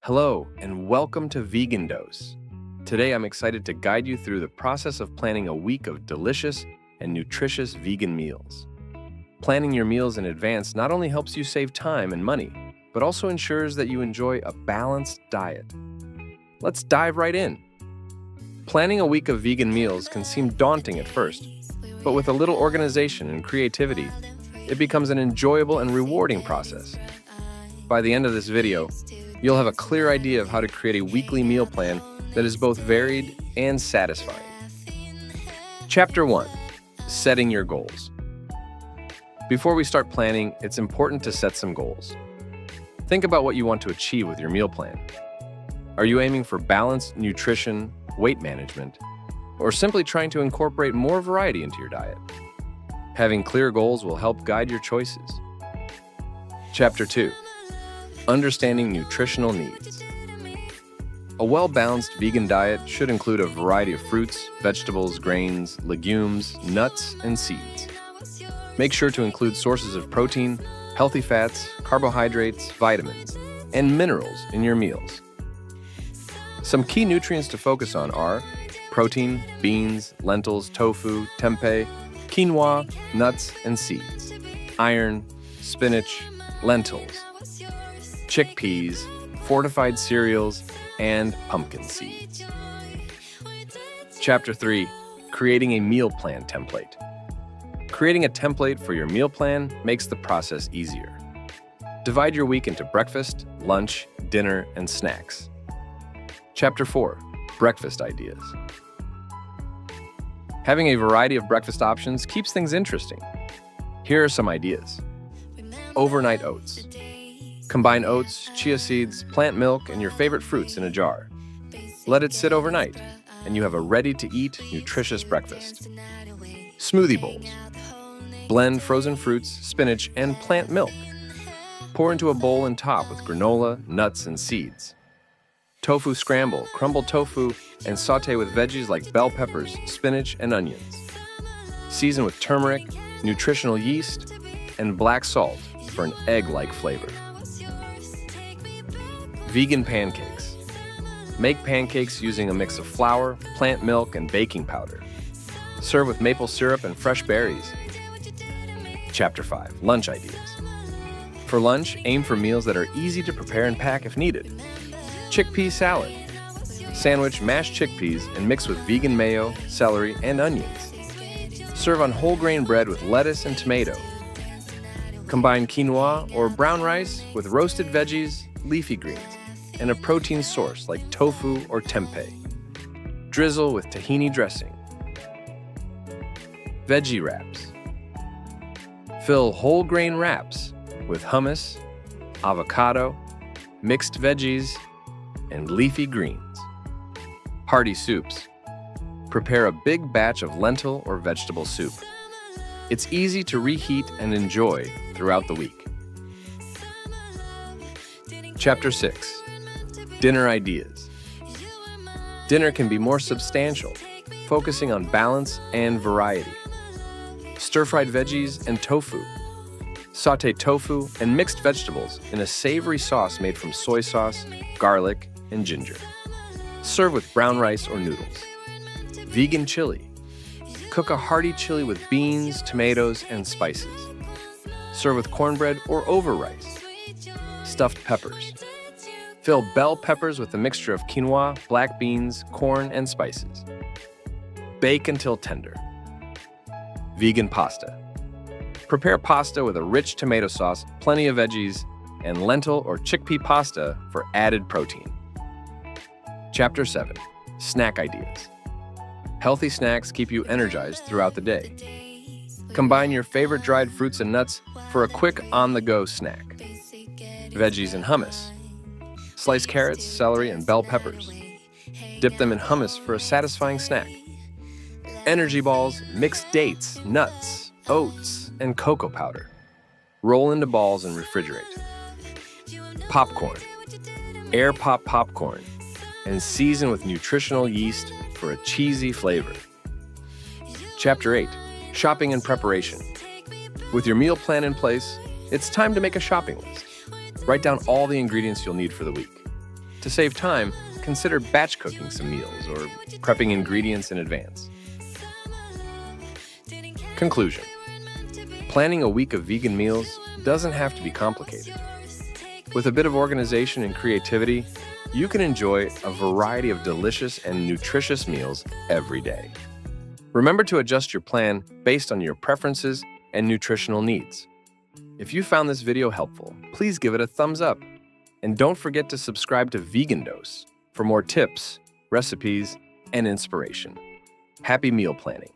Hello, and welcome to Vegan Dose. Today I'm excited to guide you through the process of planning a week of delicious and nutritious vegan meals. Planning your meals in advance not only helps you save time and money, but also ensures that you enjoy a balanced diet. Let's dive right in. Planning a week of vegan meals can seem daunting at first, but with a little organization and creativity, it becomes an enjoyable and rewarding process. By the end of this video, you'll have a clear idea of how to create a weekly meal plan that is both varied and satisfying. Chapter 1. Setting your goals. Before we start planning, it's important to set some goals. Think about what you want to achieve with your meal plan. Are you aiming for balanced nutrition, weight management, or simply trying to incorporate more variety into your diet? Having clear goals will help guide your choices. Chapter 2. Understanding nutritional needs. A well-balanced vegan diet should include a variety of fruits, vegetables, grains, legumes, nuts, and seeds. Make sure to include sources of protein, healthy fats, carbohydrates, vitamins, and minerals in your meals. Some key nutrients to focus on are protein, beans, lentils, tofu, tempeh, quinoa, nuts, and seeds, iron, spinach, lentils, chickpeas, fortified cereals, and pumpkin seeds. Chapter 3. Creating a meal plan template. Creating a template for your meal plan makes the process easier. Divide your week into breakfast, lunch, dinner, and snacks. Chapter 4. Breakfast ideas. Having a variety of breakfast options keeps things interesting. Here are some ideas. Overnight oats. Combine oats, chia seeds, plant milk, and your favorite fruits in a jar. Let it sit overnight, and you have a ready-to-eat, nutritious breakfast. Smoothie bowls. Blend frozen fruits, spinach, and plant milk. Pour into a bowl and top with granola, nuts, and seeds. Tofu scramble. Crumble tofu and saute with veggies like bell peppers, spinach, and onions. Season with turmeric, nutritional yeast, and black salt for an egg-like flavor. Vegan pancakes. Make pancakes using a mix of flour, plant milk, and baking powder. Serve with maple syrup and fresh berries. Chapter 5. Lunch ideas. For lunch, aim for meals that are easy to prepare and pack if needed. Chickpea salad. Sandwich mashed chickpeas and mix with vegan mayo, celery, and onions. Serve on whole grain bread with lettuce and tomato. Combine quinoa or brown rice with roasted veggies, leafy greens, and a protein source like tofu or tempeh. Drizzle with tahini dressing. Veggie wraps. Fill whole grain wraps with hummus, avocado, mixed veggies, and leafy greens. Hearty soups. Prepare a big batch of lentil or vegetable soup. It's easy to reheat and enjoy throughout the week. Chapter 6. Dinner ideas. Dinner can be more substantial, focusing on balance and variety. Stir-fried veggies and tofu. Saute tofu and mixed vegetables in a savory sauce made from soy sauce, garlic, and ginger. Serve with brown rice or noodles. Vegan chili. Cook a hearty chili with beans, tomatoes, and spices. Serve with cornbread or over rice. Stuffed peppers. Fill bell peppers with a mixture of quinoa, black beans, corn, and spices. Bake until tender. Vegan pasta. Prepare pasta with a rich tomato sauce, plenty of veggies, and lentil or chickpea pasta for added protein. Chapter 7. Snack ideas. Healthy snacks keep you energized throughout the day. Combine your favorite dried fruits and nuts for a quick on-the-go snack. Veggies and hummus. Slice carrots, celery, and bell peppers. Dip them in hummus for a satisfying snack. Energy balls, mix dates, nuts, oats, and cocoa powder. Roll into balls and refrigerate. Popcorn. Air pop popcorn and season with nutritional yeast for a cheesy flavor. Chapter 8. Shopping and preparation. With your meal plan in place, it's time to make a shopping list. Write down all the ingredients you'll need for the week. To save time, consider batch cooking some meals or prepping ingredients in advance. Conclusion: planning a week of vegan meals doesn't have to be complicated. With a bit of organization and creativity, you can enjoy a variety of delicious and nutritious meals every day. Remember to adjust your plan based on your preferences and nutritional needs. If you found this video helpful, please give it a thumbs up. And don't forget to subscribe to Vegan Dose for more tips, recipes, and inspiration. Happy meal planning!